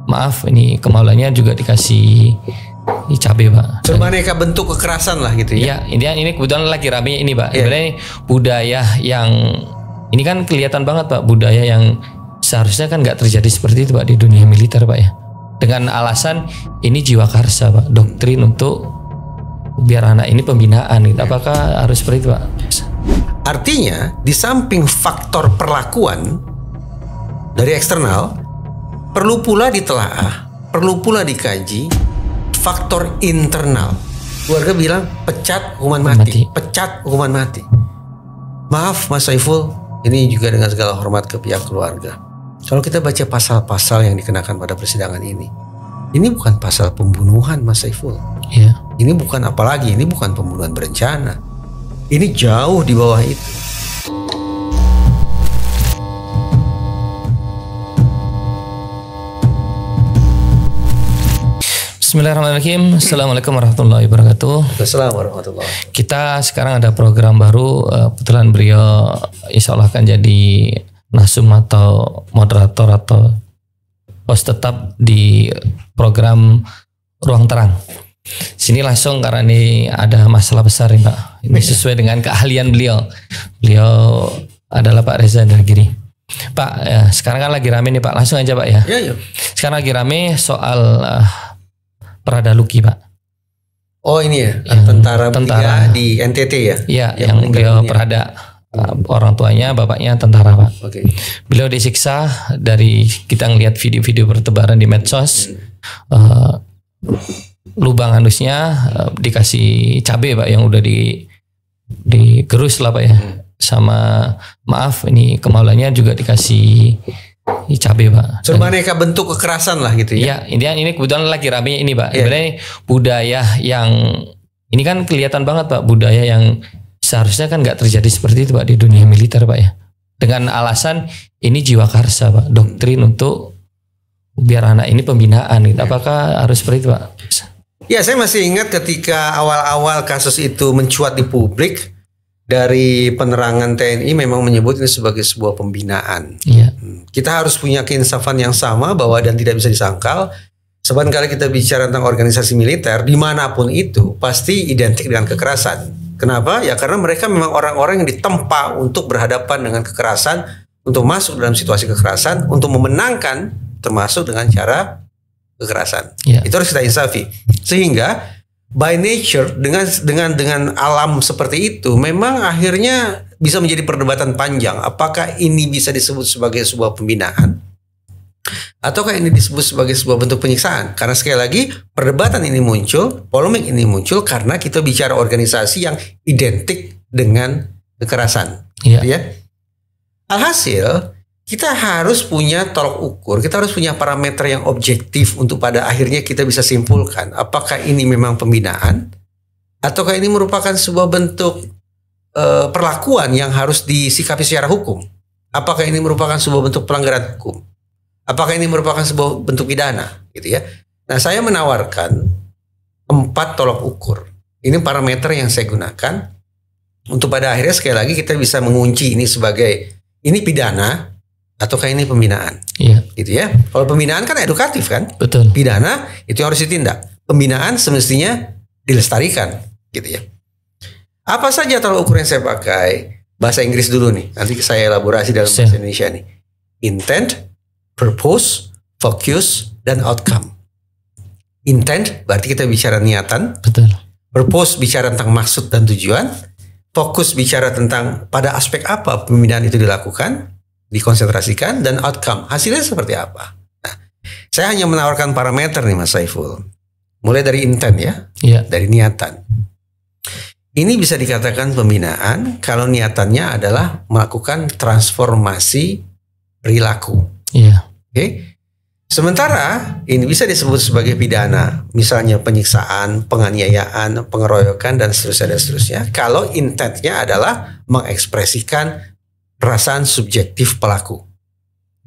maaf ini kemaluannya juga dikasih cabai Pak. Beraneka bentuk kekerasan lah gitu ya. Iya, ini kebetulan lagi rame ini Pak. Iya. Sebenarnya budaya yang ini kan kelihatan banget Pak, budaya yang seharusnya kan nggak terjadi seperti itu Pak di dunia militer Pak ya. Dengan alasan ini jiwa karsa Pak, doktrin untuk biar anak ini pembinaan gitu. Apakah harus seperti itu Pak? Artinya di samping faktor perlakuan dari eksternal, perlu pula ditelaah, perlu pula dikaji faktor internal. Keluarga bilang pecat hukuman mati, pecat hukuman mati. Maaf Mas Saiful, ini juga dengan segala hormat ke pihak keluarga. Kalau kita baca pasal-pasal yang dikenakan pada persidangan ini bukan pasal pembunuhan Mas Saiful. Iya. Ini bukan apalagi, ini bukan pembunuhan berencana. Ini jauh di bawah itu. Bismillahirrahmanirrahim. Assalamualaikum warahmatullahi wabarakatuh. Assalamualaikum warahmatullahi wabarakatuh. Kita sekarang ada program baru. Kebetulan beliau insya Allah akan jadi nasum atau moderator atau host tetap di program Ruang Terang. Sini langsung karena ini ada masalah besar nih Pak. Ini sesuai dengan keahlian beliau. Beliau adalah Pak Reza Indragiri. Pak, sekarang kan lagi rame nih Pak. Langsung aja Pak ya. Iya. Sekarang lagi rame soal Prada Luki Pak. Oh ini ya, tentara di NTT ya? Iya, yang beliau Prada. Orang tuanya, bapaknya tentara Pak. Oke. Beliau disiksa dari kita ngelihat video-video bertebaran di medsos. Lubang anusnya dikasih cabai Pak yang udah digerus lah Pak ya. Sama maaf ini kemaluannya juga dikasih cabai Pak. Beraneka bentuk kekerasan lah gitu ya. Iya, ini kebetulan lagi rame ini Pak. Iya. Sebenarnya budaya yang ini kan kelihatan banget Pak, budaya yang seharusnya kan nggak terjadi seperti itu Pak di dunia militer Pak ya. Dengan alasan ini jiwa karsa Pak, doktrin untuk biar anak ini pembinaan gitu. Apakah harus seperti itu Pak? Ya, saya masih ingat ketika awal-awal kasus itu mencuat di publik, dari penerangan TNI memang menyebut ini sebagai sebuah pembinaan. Iya. Kita harus punya keinsafan yang sama bahwa dan tidak bisa disangkal. Sebab kali kita bicara tentang organisasi militer, dimanapun itu pasti identik dengan kekerasan. Kenapa? Ya karena mereka memang orang-orang yang ditempa untuk berhadapan dengan kekerasan, untuk masuk dalam situasi kekerasan, untuk memenangkan termasuk dengan cara kekerasan. Ya. Itu harus kita insafi. Sehingga by nature dengan alam seperti itu memang akhirnya bisa menjadi perdebatan panjang. Apakah ini bisa disebut sebagai sebuah pembinaan? Ataukah ini disebut sebagai sebuah bentuk penyiksaan? Karena sekali lagi perdebatan ini muncul, polemik ini muncul karena kita bicara organisasi yang identik dengan kekerasan. Iya. Ya. Alhasil kita harus punya tolok ukur, kita harus punya parameter yang objektif untuk pada akhirnya kita bisa simpulkan apakah ini memang pembinaan ataukah ini merupakan sebuah bentuk perlakuan yang harus disikapi secara hukum. Apakah ini merupakan sebuah bentuk pelanggaran hukum? Apakah ini merupakan sebuah bentuk pidana, gitu ya? Nah, saya menawarkan 4 tolok ukur. Ini parameter yang saya gunakan untuk pada akhirnya sekali lagi kita bisa mengunci ini sebagai ini pidana ataukah ini pembinaan, Iya. gitu ya? Kalau pembinaan kan edukatif kan? Betul. Pidana itu yang harus ditindak. Pembinaan semestinya dilestarikan, gitu ya. Apa saja tolok ukur yang saya pakai? Bahasa Inggris dulu nih. Nanti saya elaborasi dalam bahasa Indonesia nih. Intent, purpose, focus, dan outcome. Intent berarti kita bicara niatan. Betul. Purpose bicara tentang maksud dan tujuan. Fokus bicara tentang pada aspek apa pembinaan itu dilakukan, dikonsentrasikan, dan outcome. Hasilnya seperti apa? Nah, saya hanya menawarkan parameter nih Mas Saiful. Mulai dari intent ya, Iya. dari niatan. Ini bisa dikatakan pembinaan kalau niatannya adalah melakukan transformasi perilaku. Iya. Oke. Sementara ini bisa disebut sebagai pidana, misalnya penyiksaan, penganiayaan, pengeroyokan dan seterusnya. Kalau intentnya adalah mengekspresikan perasaan subjektif pelaku.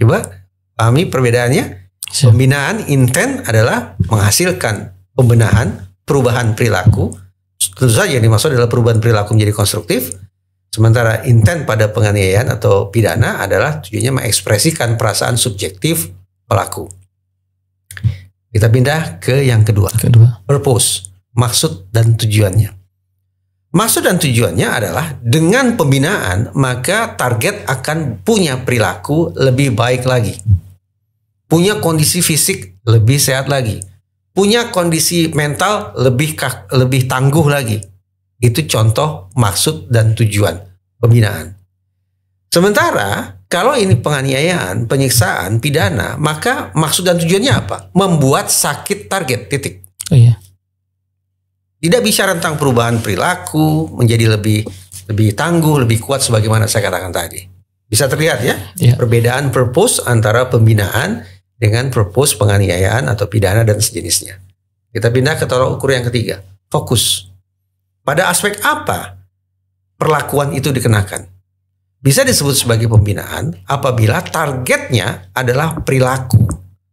Coba pahami perbedaannya. Siap. Pembinaan intent adalah menghasilkan pembenahan, perubahan perilaku. Tentu saja yang dimaksud adalah perubahan perilaku menjadi konstruktif. Sementara intent pada penganiayaan atau pidana adalah tujuannya mengekspresikan perasaan subjektif pelaku. Kita pindah ke yang kedua. Purpose, maksud dan tujuannya. Maksud dan tujuannya adalah dengan pembinaan maka target akan punya perilaku lebih baik lagi. Punya kondisi fisik lebih sehat lagi. Punya kondisi mental lebih tangguh lagi. Itu contoh maksud dan tujuan pembinaan. Sementara kalau ini penganiayaan, penyiksaan, pidana, maka maksud dan tujuannya apa? Membuat sakit target, titik. Oh, iya. Tidak bicara tentang perubahan perilaku, menjadi lebih tangguh, lebih kuat sebagaimana saya katakan tadi. Bisa terlihat ya, perbedaan purpose antara pembinaan dengan purpose penganiayaan atau pidana dan sejenisnya. Kita pindah ke tolak ukur yang ketiga, fokus. Pada aspek apa perlakuan itu dikenakan? Bisa disebut sebagai pembinaan apabila targetnya adalah perilaku,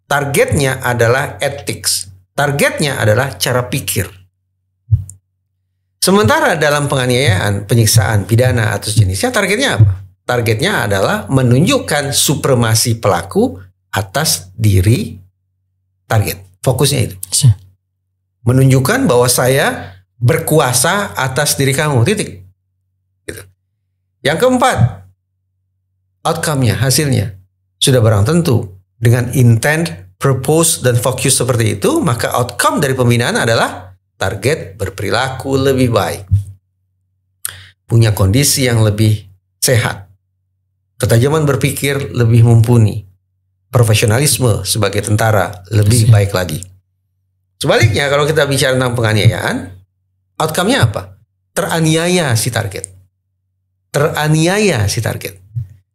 targetnya adalah ethics, targetnya adalah cara pikir. Sementara dalam penganiayaan, penyiksaan, pidana atau jenisnya, targetnya apa? Targetnya adalah menunjukkan supremasi pelaku atas diri target. Fokusnya itu. Menunjukkan bahwa saya berkuasa atas diri kamu, titik. Gitu. Yang keempat, outcome-nya, hasilnya. Sudah barang tentu. Dengan intent, purpose, dan fokus seperti itu, maka outcome dari pembinaan adalah target berperilaku lebih baik. Punya kondisi yang lebih sehat. Ketajaman berpikir lebih mumpuni. Profesionalisme sebagai tentara lebih baik lagi. Sebaliknya kalau kita bicara tentang penganiayaan, outcome-nya apa? Teraniaya si target. Teraniaya si target.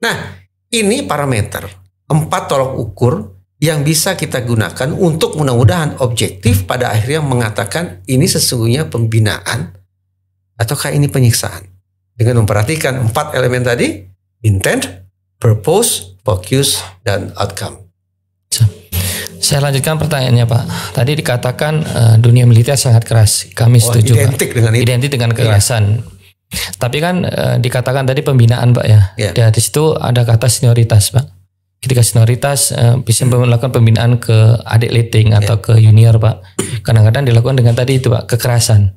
Nah, ini parameter 4 tolok ukur yang bisa kita gunakan untuk mudah-mudahan objektif pada akhirnya mengatakan ini sesungguhnya pembinaan ataukah ini penyiksaan. Dengan memperhatikan 4 elemen tadi, intent, purpose, focus, dan outcome. Saya lanjutkan pertanyaannya Pak. Tadi dikatakan dunia militer sangat keras. Kami setuju identik Pak. Dengan itu. Identik dengan kekerasan. Tapi kan dikatakan tadi pembinaan Pak ya. Dari situ ada kata senioritas Pak. Ketika senioritas bisa melakukan pembinaan ke adik liting atau ke junior Pak. Kadang-kadang dilakukan dengan tadi itu Pak, kekerasan.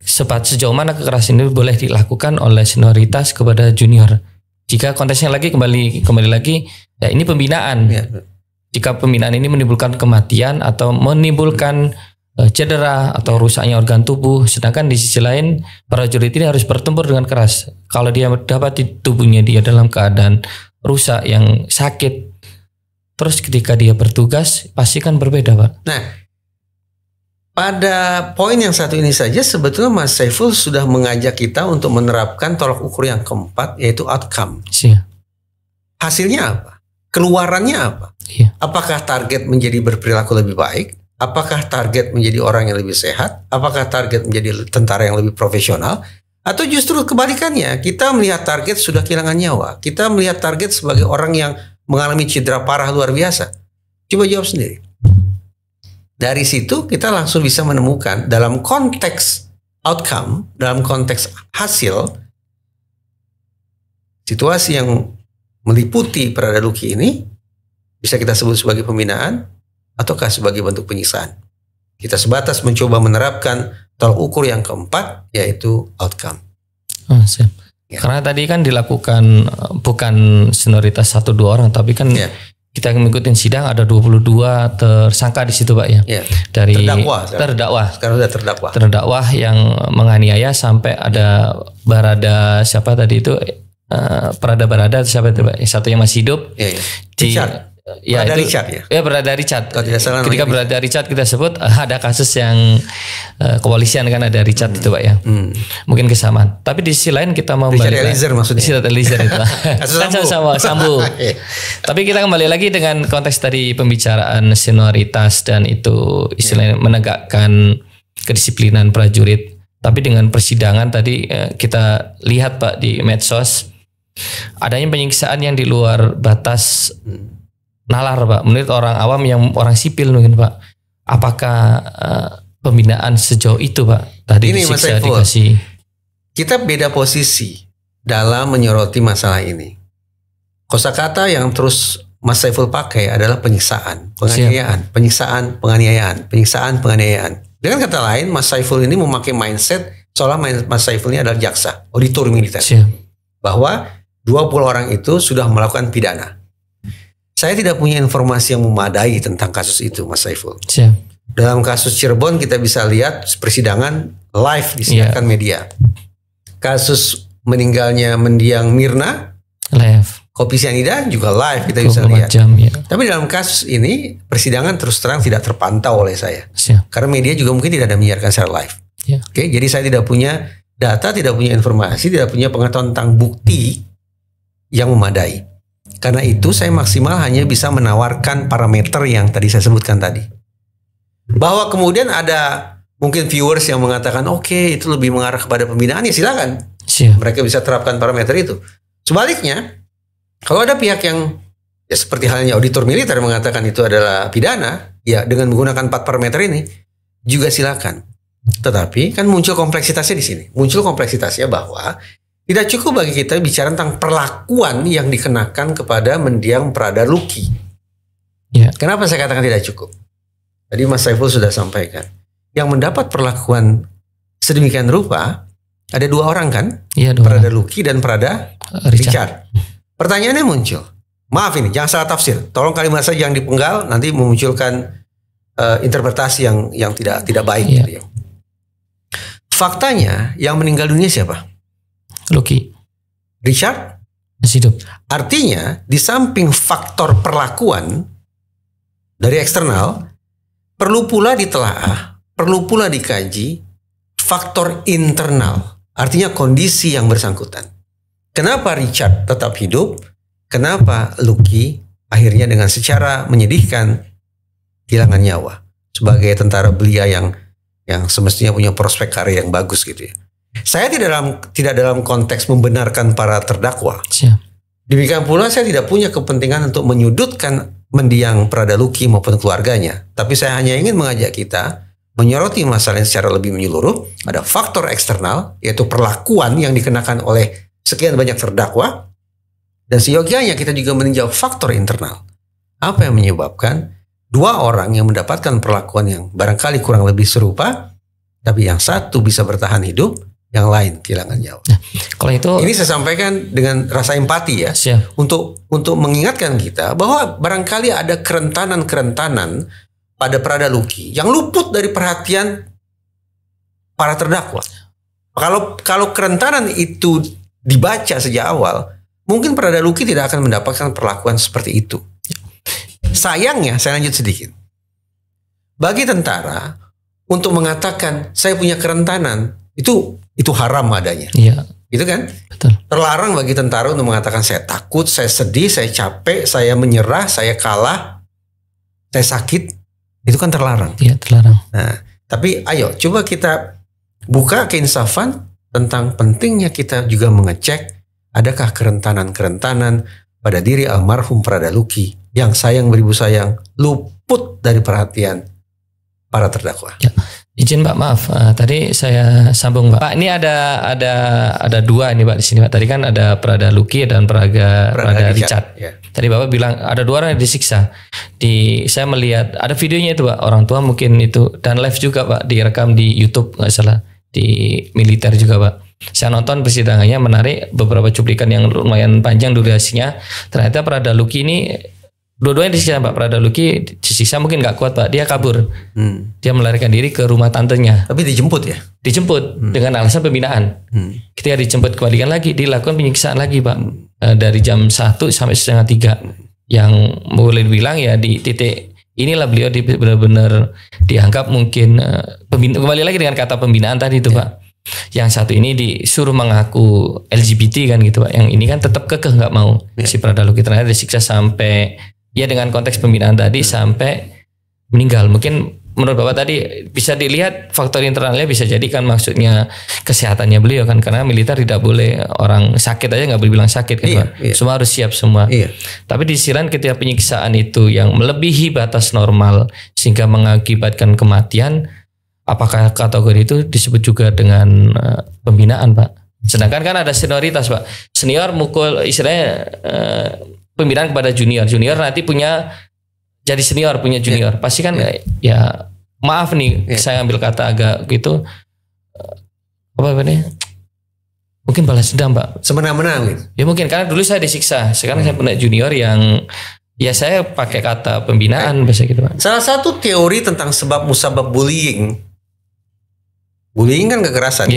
Sejauh mana kekerasan ini boleh dilakukan oleh senioritas kepada junior? Jika konteksnya lagi kembali lagi, ya ini pembinaan. Jika pembinaan ini menimbulkan kematian atau menimbulkan cedera atau rusaknya organ tubuh, sedangkan di sisi lain prajurit ini harus bertempur dengan keras. Kalau dia dapat di tubuhnya dia dalam keadaan rusak yang sakit, terus ketika dia bertugas pasti kan berbeda Pak. Nah, pada poin yang satu ini saja sebetulnya Mas Saiful sudah mengajak kita untuk menerapkan tolak ukur yang keempat, yaitu outcome. Hasilnya apa? Keluarannya apa? Apakah target menjadi berperilaku lebih baik? Apakah target menjadi orang yang lebih sehat? Apakah target menjadi tentara yang lebih profesional? Atau justru kebalikannya, kita melihat target sudah kehilangan nyawa. Kita melihat target sebagai orang yang mengalami cedera parah luar biasa. Coba jawab sendiri. Dari situ kita langsung bisa menemukan dalam konteks outcome, dalam konteks hasil, situasi yang meliputi Pradaluki ini bisa kita sebut sebagai pembinaan ataukah sebagai bentuk penyiksaan. Kita sebatas mencoba menerapkan tolak ukur yang keempat, yaitu outcome. Siap. Karena tadi kan dilakukan bukan senioritas 1-2 orang, tapi kan kita mengikuti sidang ada 22 tersangka di situ Pak ya. Dari terdakwa. Sekarang sudah terdakwa. Terdakwa yang menganiaya sampai ada Barada siapa tadi itu Barada siapa itu Pak? Satu yang masih hidup. Berada Richard ya? Berada Richard. Ketika Berada Richard kita sebut ada kasus yang kepolisian kan ada Richard itu Pak ya. Mungkin kesamaan. Tapi di sisi lain kita mau Richard Eliezer maksudnya. Richard Eliezer itu. Kan sama sambung. Tapi kita kembali lagi dengan konteks tadi pembicaraan senioritas dan itu istilahnya menegakkan kedisiplinan prajurit. Tapi dengan persidangan tadi kita lihat Pak di medsos adanya penyiksaan yang di luar batas nalar Pak, menurut orang awam yang orang sipil mungkin Pak. Apakah pembinaan sejauh itu Pak? Tadi ini disiksa dikasih. Kita beda posisi dalam menyoroti masalah ini. Kosakata yang terus Mas Saiful pakai adalah penyiksaan, penganiayaan, penyiksaan, penganiayaan, penyiksaan, penganiayaan. Dengan kata lain, Mas Saiful ini memakai mindset seolah Mas Saiful ini adalah jaksa, auditor militer. Bahwa 20 orang itu sudah melakukan pidana. Saya tidak punya informasi yang memadai tentang kasus itu, Mas Saiful. Dalam kasus Cirebon kita bisa lihat persidangan live disiarkan media. Kasus meninggalnya mendiang Mirna, live. Kopi Sianida juga live kita bisa lihat. Tapi dalam kasus ini persidangan terus terang tidak terpantau oleh saya. Karena media juga mungkin tidak ada menyiarkan secara live. Oke, jadi saya tidak punya data, tidak punya informasi, tidak punya pengetahuan tentang bukti yang memadai. Karena itu saya maksimal hanya bisa menawarkan parameter yang tadi saya sebutkan tadi. Bahwa kemudian ada mungkin viewers yang mengatakan oke, itu lebih mengarah kepada pembinaan, ya silakan. Mereka bisa terapkan parameter itu. Sebaliknya, kalau ada pihak yang ya seperti halnya auditor militer mengatakan itu adalah pidana, ya dengan menggunakan 4 parameter ini juga silakan. Tetapi kan muncul kompleksitasnya di sini. Muncul kompleksitasnya bahwa tidak cukup bagi kita bicara tentang perlakuan yang dikenakan kepada mendiang Prada Luki. Kenapa saya katakan tidak cukup? Tadi Mas Saiful sudah sampaikan. Yang mendapat perlakuan sedemikian rupa ada 2 orang kan? Prada Luki dan Prada Richard. Pertanyaannya muncul. Maaf ini, jangan salah tafsir. Tolong kalimat saya jangan dipenggal, nanti memunculkan interpretasi yang tidak baik. Gitu ya. Faktanya yang meninggal dunia siapa? Luki. Richard masih hidup. Artinya di samping faktor perlakuan dari eksternal, perlu pula ditelaah, perlu pula dikaji faktor internal. Artinya kondisi yang bersangkutan. Kenapa Richard tetap hidup? Kenapa Luki akhirnya dengan secara menyedihkan kehilangan nyawa? Sebagai tentara belia yang semestinya punya prospek karir yang bagus gitu ya. Saya tidak dalam konteks membenarkan para terdakwa. Demikian pula saya tidak punya kepentingan untuk menyudutkan mendiang Prada Luki maupun keluarganya. Tapi saya hanya ingin mengajak kita menyoroti masalah yang secara lebih menyeluruh. Ada faktor eksternal, yaitu perlakuan yang dikenakan oleh sekian banyak terdakwa, dan seyogianya kita juga meninjau faktor internal. Apa yang menyebabkan 2 orang yang mendapatkan perlakuan yang barangkali kurang lebih serupa, tapi yang satu bisa bertahan hidup, yang lain kehilangan nyawa. Kalau itu, ini saya sampaikan dengan rasa empati ya, untuk mengingatkan kita bahwa barangkali ada kerentanan-kerentanan pada Prada Luki yang luput dari perhatian para terdakwa. Kalau kerentanan itu dibaca sejak awal, mungkin Prada Luki tidak akan mendapatkan perlakuan seperti itu. Sayangnya, saya lanjut sedikit. Bagi tentara untuk mengatakan saya punya kerentanan, itu haram adanya. Gitu kan? Betul. Terlarang bagi tentara untuk mengatakan saya takut, saya sedih, saya capek, saya menyerah, saya kalah, saya sakit. Itu kan terlarang. Terlarang. Nah, tapi ayo coba kita buka keinsafan tentang pentingnya kita juga mengecek adakah kerentanan-kerentanan pada diri almarhum Prada Luki yang sayang beribu sayang luput dari perhatian para terdakwa. Izin Pak, maaf, tadi saya sambung Pak. Ini ada 2 ini Pak di sini Pak. Tadi kan ada Prada Luki dan Prada Richard. Tadi Bapak bilang ada 2 orang yang disiksa. Saya melihat ada videonya itu Pak. Orang tua mungkin itu, dan live juga Pak, direkam di YouTube nggak salah, di militer juga Pak. Saya nonton persidangannya, menarik, beberapa cuplikan yang lumayan panjang durasinya. Ternyata Prada Luki ini dua-duanya disiksa Pak. Prada Luki disiksa mungkin nggak kuat Pak, dia kabur. Dia melarikan diri ke rumah tantenya. Tapi dijemput ya? Dijemput dengan alasan pembinaan. Ketika dijemput kembalikan lagi, dilakukan penyiksaan lagi Pak. Dari jam 1 sampai 2:30. Yang boleh dibilang ya di titik inilah beliau benar-benar dianggap mungkin kembali lagi dengan kata pembinaan tadi itu Pak. Yang satu ini disuruh mengaku LGBT kan gitu Pak. Yang ini kan tetap kekeh nggak mau. Si Prada Luki ternyata disiksa sampai ya dengan konteks pembinaan tadi sampai meninggal. Mungkin menurut Bapak tadi bisa dilihat faktor internalnya, bisa jadi kan maksudnya kesehatannya beliau kan, karena militer tidak boleh orang sakit aja nggak boleh bilang sakit kan Pak. Semua harus siap semua. Tapi di sisi lain ketika penyiksaan itu yang melebihi batas normal sehingga mengakibatkan kematian, apakah kategori itu disebut juga dengan pembinaan Pak? Sedangkan kan ada senioritas Pak. Senior mukul istilahnya pembinaan kepada junior nanti punya jadi senior punya junior pasti kan ya maaf nih saya ambil kata agak gitu apa namanya mungkin balas dendam Pak semena-mena gitu. Ya mungkin karena dulu saya disiksa sekarang saya punya junior yang ya saya pakai kata pembinaan bahasa gitu Pak. Salah satu teori tentang sebab musabab bullying kan kekerasan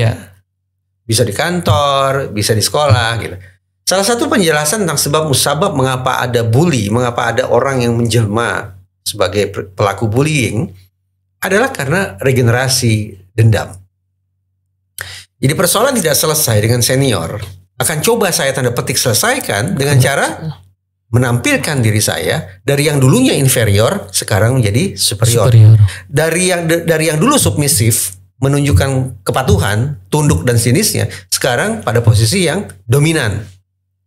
bisa di kantor bisa di sekolah gitu. Salah satu penjelasan tentang sebab musabab mengapa ada bully, mengapa ada orang yang menjelma sebagai pelaku bullying adalah karena regenerasi dendam. Jadi persoalan tidak selesai dengan senior, akan coba saya tanda petik selesaikan dengan cara menampilkan diri saya dari yang dulunya inferior sekarang menjadi superior. Dari yang dulu submisif menunjukkan kepatuhan, tunduk dan sinisnya, sekarang pada posisi yang dominan,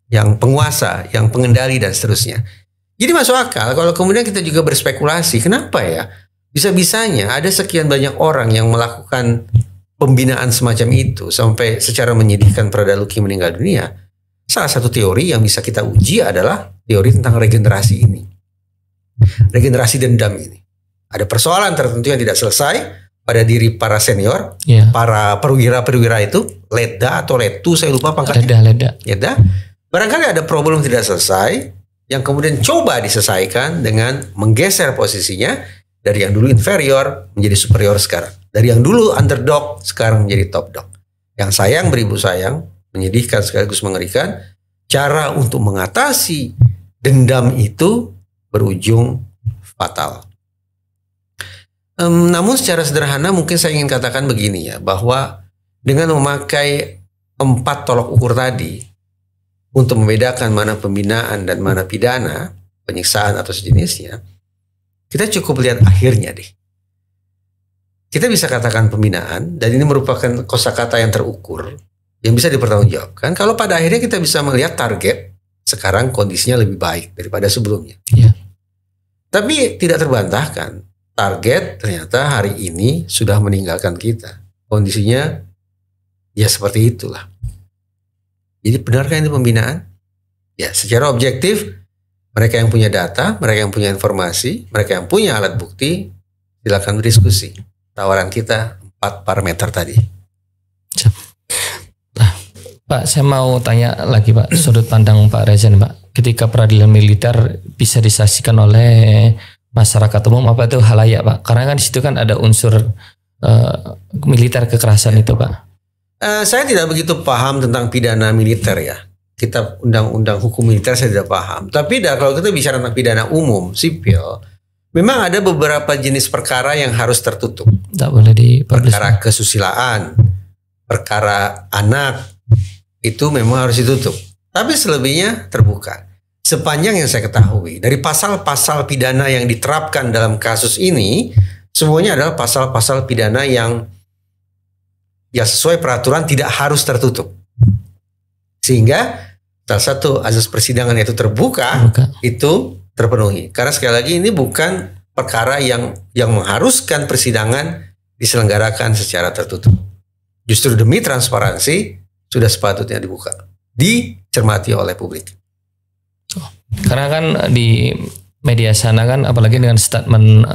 yang penguasa, yang pengendali dan seterusnya. Jadi masuk akal kalau kemudian kita juga berspekulasi, kenapa ya bisa-bisanya ada sekian banyak orang yang melakukan pembinaan semacam itu sampai secara menyedihkan Prada Luki meninggal dunia. Salah satu teori yang bisa kita uji adalah teori tentang regenerasi ini. Regenerasi dendam ini. Ada persoalan tertentu yang tidak selesai pada diri para senior, para perwira-perwira itu, Letda atau Letu, saya lupa pangkatnya. Letda. Barangkali ada problem tidak selesai yang kemudian coba diselesaikan dengan menggeser posisinya dari yang dulu inferior menjadi superior sekarang. Dari yang dulu underdog sekarang menjadi top dog. Yang sayang beribu sayang, menyedihkan sekaligus mengerikan, cara untuk mengatasi dendam itu berujung fatal. Namun secara sederhana mungkin saya ingin katakan begini ya, bahwa dengan memakai 4 tolok ukur tadi untuk membedakan mana pembinaan dan mana pidana, penyiksaan atau sejenisnya, kita cukup lihat akhirnya deh. Kita bisa katakan pembinaan, dan ini merupakan kosakata yang terukur, yang bisa dipertanggungjawabkan kalau pada akhirnya kita bisa melihat target sekarang kondisinya lebih baik daripada sebelumnya. Tapi tidak terbantahkan, target ternyata hari ini sudah meninggalkan kita. Kondisinya ya seperti itulah. Jadi benarkah ini pembinaan? Ya, secara objektif mereka yang punya data, mereka yang punya informasi, mereka yang punya alat bukti, silakan berdiskusi. Tawaran kita 4 parameter tadi. Nah, Pak, saya mau tanya lagi Pak, sudut pandang Pak Rezen Pak. Ketika peradilan militer bisa disaksikan oleh masyarakat umum, apa itu halayak Pak? Karena kan di situ kan ada unsur militer kekerasan itu Pak. Saya tidak begitu paham tentang pidana militer ya. Kitab undang-undang hukum militer saya tidak paham. Tapi kalau kita bicara tentang pidana umum, sipil, memang ada beberapa jenis perkara yang harus tertutup. Tidak boleh dipublish. Perkara kesusilaan, perkara anak, itu memang harus ditutup. Tapi selebihnya terbuka. Sepanjang yang saya ketahui, dari pasal-pasal pidana yang diterapkan dalam kasus ini, semuanya adalah pasal-pasal pidana yang ya sesuai peraturan tidak harus tertutup. Sehingga salah satu azas persidangan itu terbuka, itu terpenuhi. Karena sekali lagi ini bukan perkara yang mengharuskan persidangan diselenggarakan secara tertutup. Justru demi transparansi sudah sepatutnya dibuka, dicermati oleh publik. Karena kan di media sana kan apalagi dengan statement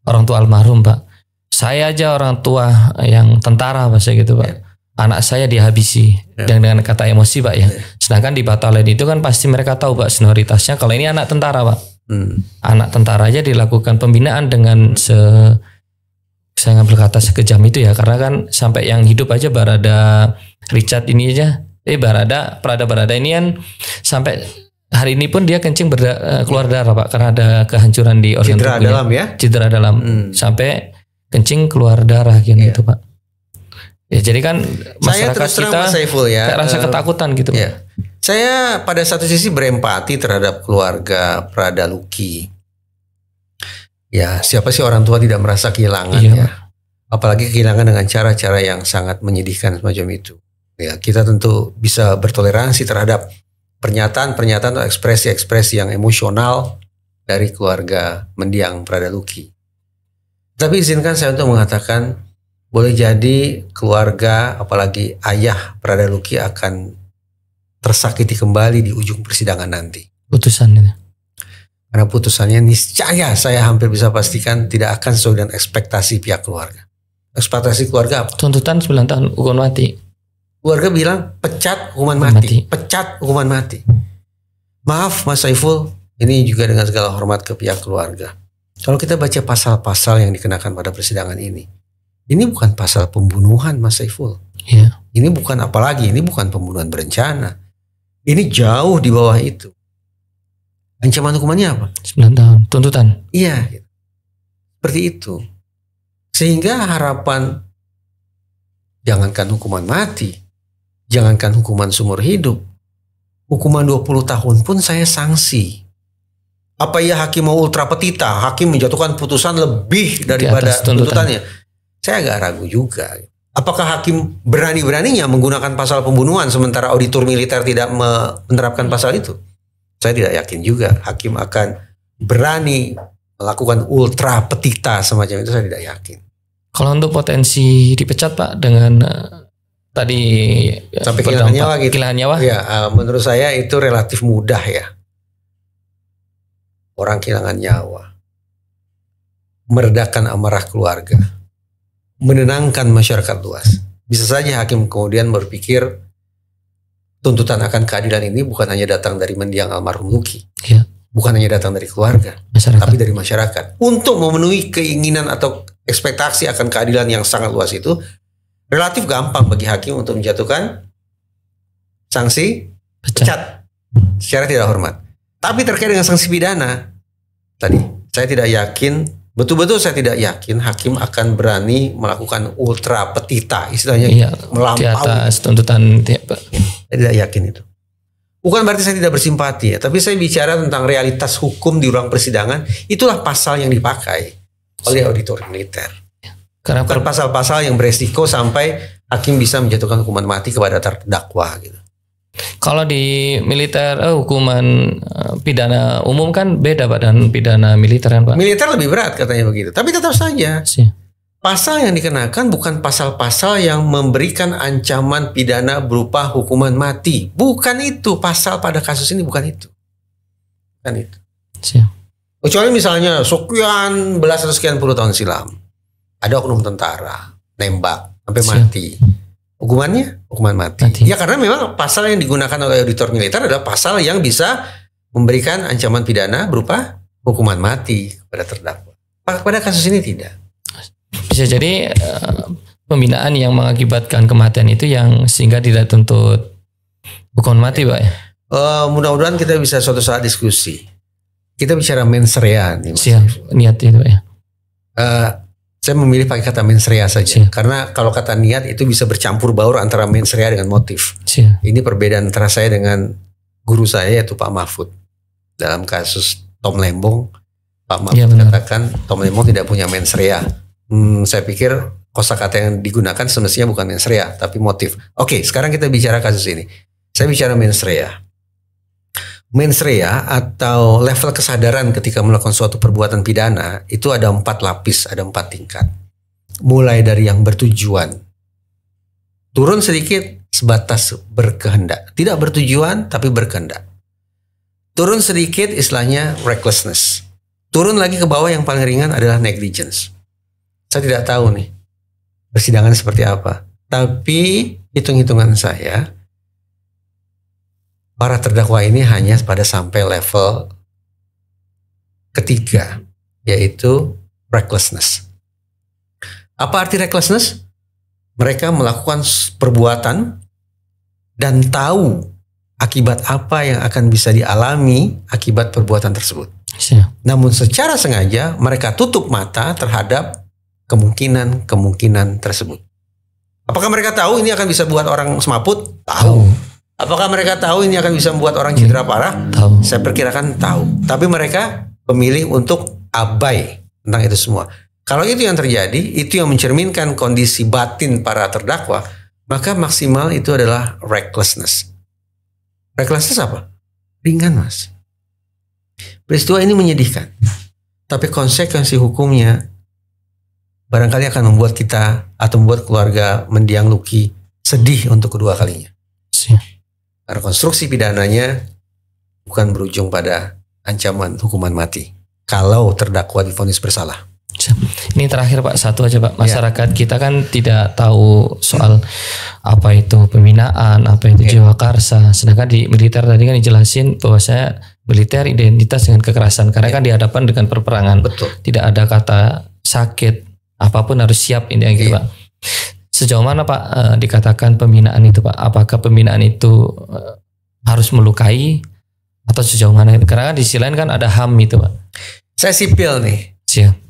orang tua almarhum Pak. Saya aja orang tua yang tentara bahasa gitu Pak. Anak saya dihabisi dengan kata emosi Pak ya. Sedangkan di Batalion itu kan pasti mereka tahu Pak senioritasnya. Kalau ini anak tentara Pak. Anak tentara aja dilakukan pembinaan dengan saya ngambil kata sekejam itu ya. Karena kan sampai yang hidup aja Barada Richard ini aja. Barada ini kan sampai hari ini pun dia kencing keluar darah Pak. Karena ada kehancuran di organ tubuhnya. Cedera dalam ya. Cedera dalam. Sampai kencing keluar darah gitu Pak. Ya jadi kan masyarakat kita rasa ketakutan gitu Pak. Saya pada satu sisi berempati terhadap keluarga Prada Luki. Ya siapa sih orang tua tidak merasa kehilangan ya. Apalagi kehilangan dengan cara-cara yang sangat menyedihkan semacam itu. Ya kita tentu bisa bertoleransi terhadap pernyataan-pernyataan atau ekspresi-ekspresi yang emosional dari keluarga mendiang Prada Luki. Tapi izinkan saya untuk mengatakan, boleh jadi keluarga, apalagi ayah Prada Luki akan tersakiti kembali di ujung persidangan nanti. putusan itu. Karena putusannya niscaya saya hampir bisa pastikan tidak akan sesuai dengan ekspektasi pihak keluarga. Ekspektasi keluarga apa? Tuntutan 9 tahun hukuman mati. Keluarga bilang pecat hukuman mati. Pecat hukuman mati. Maaf Mas Saiful, ini juga dengan segala hormat ke pihak keluarga. Kalau kita baca pasal-pasal yang dikenakan pada persidangan ini bukan pasal pembunuhan Mas Saiful. Iya. Ini bukan apalagi, ini bukan pembunuhan berencana. Ini jauh di bawah itu. Ancaman hukumannya apa? 9 tahun tuntutan. Iya, seperti itu. Sehingga harapan jangankan hukuman mati, jangankan hukuman seumur hidup, hukuman 20 tahun pun saya sanksi. Apa ya hakim mau ultra petita, hakim menjatuhkan putusan lebih daripada tuntutannya? Saya agak ragu juga. Apakah hakim berani-beraninya menggunakan pasal pembunuhan sementara auditor militer tidak menerapkan pasal itu? Saya tidak yakin juga hakim akan berani melakukan ultra petita semacam itu, saya tidak yakin. Kalau untuk potensi dipecat Pak dengan tadi sampai kehilangan nyawa gitu. Kehilangan nyawa? Ya, menurut saya itu relatif mudah ya. Orang kehilangan nyawa, meredakan amarah keluarga, menenangkan masyarakat luas. Bisa saja hakim kemudian berpikir tuntutan akan keadilan ini bukan hanya datang dari mendiang almarhum Luki, ya. Bukan hanya datang dari keluarga, tapi dari masyarakat. Untuk memenuhi keinginan atau ekspektasi akan keadilan yang sangat luas itu, relatif gampang bagi hakim untuk menjatuhkan sanksi pecat secara tidak hormat. Tapi terkait dengan sanksi pidana, tadi saya tidak yakin, betul-betul saya tidak yakin hakim akan berani melakukan ultra petita, istilahnya melampaui di atas tuntutan. Saya tidak yakin itu. Bukan berarti saya tidak bersimpati ya, tapi saya bicara tentang realitas hukum di ruang persidangan. Itulah pasal yang dipakai oleh auditor militer. Karena bukan pasal-pasal yang beresiko sampai hakim bisa menjatuhkan hukuman mati kepada terdakwa gitu. Kalau di militer hukuman pidana umum kan beda Pak dengan pidana militer kan Pak? Militer lebih berat katanya begitu. Tapi tetap saja pasal yang dikenakan bukan pasal-pasal yang memberikan ancaman pidana berupa hukuman mati. Bukan itu pasal pada kasus ini, bukan itu. Bukan itu. Kecuali misalnya sekian belas atau sekian puluh tahun silam ada oknum tentara nembak sampai mati. Hukumannya hukuman mati. Ya karena memang pasal yang digunakan oleh auditor militer adalah pasal yang bisa memberikan ancaman pidana berupa hukuman mati kepada terdakwa. Pada kasus ini tidak. Bisa jadi pembinaan yang mengakibatkan kematian itu yang sehingga tidak tuntut hukuman mati Pak ya? Mudah-mudahan kita bisa suatu saat diskusi. Kita bicara mens rea nih. Niat itu Pak ya? Saya memilih pakai kata mens rea saja. Karena kalau kata niat itu bisa bercampur baur antara mens rea dengan motif. Ini perbedaan antara saya dengan guru saya yaitu Pak Mahfud. Dalam kasus Tom Lembong, Pak Mahfud katakan Tom Lembong tidak punya mens rea. Saya pikir kosakata yang digunakan semestinya bukan mens rea tapi motif. Oke, sekarang kita bicara kasus ini. Saya bicara mens rea. Mens rea atau level kesadaran ketika melakukan suatu perbuatan pidana itu ada 4 lapis, ada 4 tingkat. Mulai dari yang bertujuan, turun sedikit sebatas berkehendak, tidak bertujuan tapi berkehendak. Turun sedikit istilahnya recklessness. Turun lagi ke bawah yang paling ringan adalah negligence. Saya tidak tahu nih persidangan seperti apa. Tapi hitung-hitungan saya, para terdakwa ini hanya pada sampai level ketiga, yaitu recklessness. Apa arti recklessness? Mereka melakukan perbuatan dan tahu akibat apa yang akan bisa dialami akibat perbuatan tersebut. Namun secara sengaja mereka tutup mata terhadap kemungkinan tersebut. Apakah mereka tahu ini akan bisa buat orang semaput? Tahu. Apakah mereka tahu ini akan bisa membuat orang cedera parah? Tahu. Saya perkirakan tahu. Tapi mereka memilih untuk abai tentang itu semua. Kalau itu yang terjadi, itu yang mencerminkan kondisi batin para terdakwa, maka maksimal itu adalah recklessness. Recklessness apa? Ringan, Mas. Peristiwa ini menyedihkan. Tapi konsekuensi hukumnya barangkali akan membuat kita atau membuat keluarga mendiang Luki sedih untuk kedua kalinya. Karena konstruksi pidananya bukan berujung pada ancaman hukuman mati kalau terdakwa divonis bersalah. Ini terakhir Pak, satu aja Pak. Masyarakat kita kan tidak tahu soal apa itu pembinaan, apa itu jiwa karsa. Sedangkan di militer tadi kan dijelasin bahwa saya militer identitas dengan kekerasan. Karena kan dihadapkan dengan perperangan. Betul. Tidak ada kata sakit, apapun harus siap ini gitu Pak. Sejauh mana Pak dikatakan pembinaan itu Pak? Apakah pembinaan itu harus melukai atau sejauh mana? Karena kan di sisi lain kan ada HAM itu Pak. Saya sipil nih. Siap.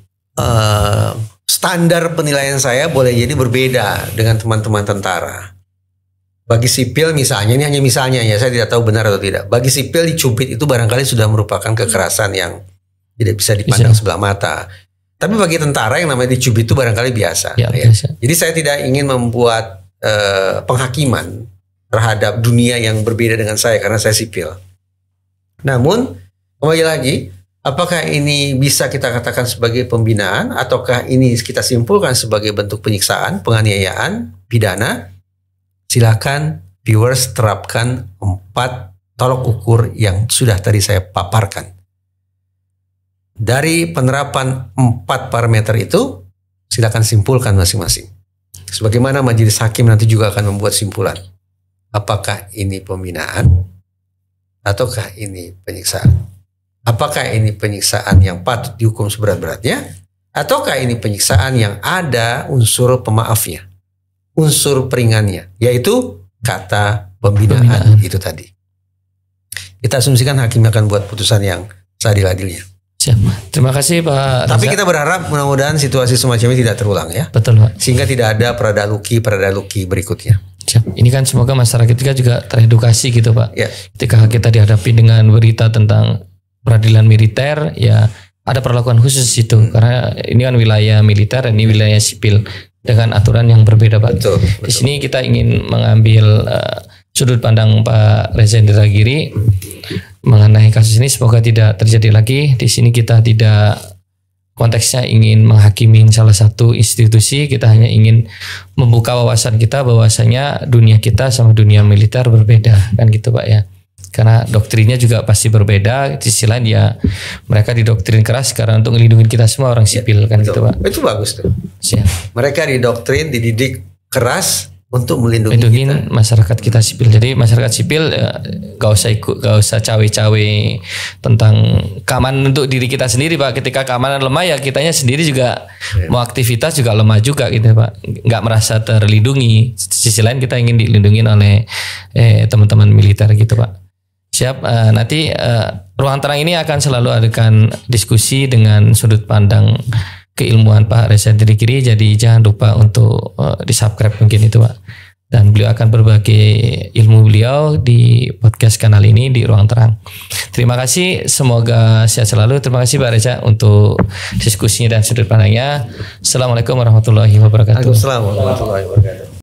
Standar penilaian saya boleh jadi berbeda dengan teman-teman tentara. Bagi sipil misalnya, ini hanya misalnya ya, saya tidak tahu benar atau tidak. Bagi sipil dicubit itu barangkali sudah merupakan kekerasan yang tidak bisa dipandang sebelah mata. Tapi bagi tentara yang namanya dicubit itu barangkali biasa. Ya. Jadi saya tidak ingin membuat penghakiman terhadap dunia yang berbeda dengan saya karena saya sipil. Namun kembali lagi, apakah ini bisa kita katakan sebagai pembinaan ataukah ini kita simpulkan sebagai bentuk penyiksaan, penganiayaan, pidana? Silakan viewers terapkan 4 tolok ukur yang sudah tadi saya paparkan. Dari penerapan 4 parameter itu, silakan simpulkan masing-masing. Sebagaimana majelis hakim nanti juga akan membuat simpulan. Apakah ini pembinaan ataukah ini penyiksaan? Apakah ini penyiksaan yang patut dihukum seberat-beratnya? Ataukah ini penyiksaan yang ada unsur pemaafnya? Unsur peringannya, yaitu kata pembinaan itu tadi. Kita asumsikan hakim akan buat putusan yang seadil-adilnya. Siap. Terima kasih Pak. Tapi kita berharap mudah-mudahan situasi semacam ini tidak terulang ya. Betul Pak. Sehingga tidak ada peradaluki berikutnya. Siap. Ini kan semoga masyarakat kita juga teredukasi gitu Pak. Ya. Ketika kita dihadapi dengan berita tentang peradilan militer, ya ada perlakuan khusus itu karena ini kan wilayah militer dan ini wilayah sipil dengan aturan yang berbeda Pak. Betul. Di sini kita ingin mengambil sudut pandang Pak Reza Indragiri mengenai kasus ini, semoga tidak terjadi lagi. Di sini kita tidak konteksnya ingin menghakimi salah satu institusi, kita hanya ingin membuka wawasan kita bahwasanya dunia kita sama dunia militer berbeda kan gitu Pak ya. Karena doktrinnya juga pasti berbeda. Di sisi lain ya mereka didoktrin keras karena untuk melindungi kita semua orang sipil kan gitu Pak. Itu bagus tuh. Siap. Mereka didoktrin, dididik keras untuk melindungi kita. Masyarakat kita sipil. Jadi masyarakat sipil gak usah cawe-cawe tentang keamanan untuk diri kita sendiri Pak. Ketika keamanan lemah ya kitanya sendiri juga mau aktivitas juga lemah juga gitu Pak. Gak merasa terlindungi. Sisi lain kita ingin dilindungi oleh teman-teman militer gitu Pak. Siap, nanti ruang terang ini akan selalu adakan diskusi dengan sudut pandang keilmuan Pak Reza Indragiri. Jadi jangan lupa untuk di-subscribe mungkin itu Pak. Dan beliau akan berbagi ilmu beliau di podcast kanal ini di Ruang Terang. Terima kasih, semoga sehat selalu. Terima kasih Pak Reza untuk diskusinya dan sudut pandangnya. Assalamualaikum warahmatullahi wabarakatuh. Waalaikumsalam warahmatullahi wabarakatuh.